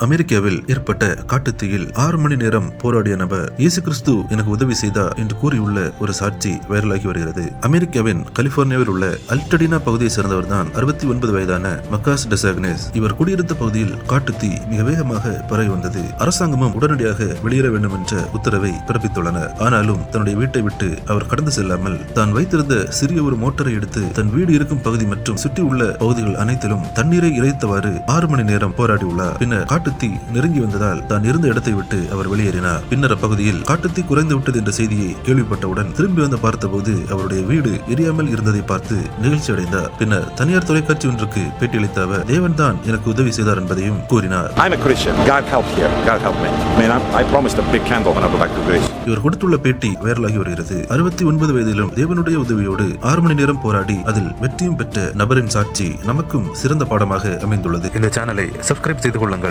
அமெரிக்காவில் ஏற்பட்ட காட்டுத்தீயில் 6 மணி நேரம் போராடிய நபர் இயேசு கிறிஸ்து எனக்கு உதவி செய்தார் என்று கூறியுள்ள ஒரு சாட்சி வைரலாகி வருகிறது. அமெரிக்காவின் கலிபோர்னியாவில் உள்ள அல்டடினா பகுதியை சேர்ந்தவர் தான் 69 வயதான மக்காஸ் டெசாக்னேஸ். இவர் குடியிருந்த பகுதியில் காட்டுத்தீ மிக வேகமாக பரவி வந்தது. அரசாங்கமும் உடனடியாக வெளியேற வேண்டும் என்ற உத்தரவை பிறப்பித்துள்ளனர். ஆனாலும் தன்னுடைய வீட்டை விட்டு அவர் கடந்து செல்லாமல் தான் வைத்திருந்த சிறிய ஒரு மோட்டரை எடுத்து தன் வீடு இருக்கும் பகுதி மற்றும் சுற்றியுள்ள பகுதிகள் அனைத்திலும் தண்ணீரை இறைத்தவாறு 6 மணி நேரம் போராடியுள்ளார். பின்னர் காட்டுத்தீ நெருங்கி வந்ததால் தான் இருந்த இடத்தை விட்டு அவர் வெளியேறினார். பின்னர் அப்பகுதியில் காட்டுத்தீ குறைந்து விட்டது என்ற செய்தியை கேள்விப்பட்டவுடன் திரும்பி வந்து பார்த்தபோது அவருடைய வீடு எரியாமல் இருந்ததை பார்த்து நிகழ்ச்சி அடைந்தார். பின்னர் தனியார் தொலைக்காட்சி ஒன்றுக்கு பேட்டியளித்த அவர் தேவன் தான் எனக்கு உதவி செய்தார் என்பதையும் கூறினார். இவர் கொடுத்துள்ள பேட்டி வைரலாகி வருகிறது. 69 வயதிலும் தேவனுடைய உதவியோடு 6 மணி நேரம் போராடி அதில் வெற்றியும் பெற்ற நபரின் சாட்சி நமக்கும் சிறந்த பாடமாக அமைந்துள்ளது. இந்த சேனலை சப்ஸ்கிரைப் செய்து கொள்ளுங்கள்.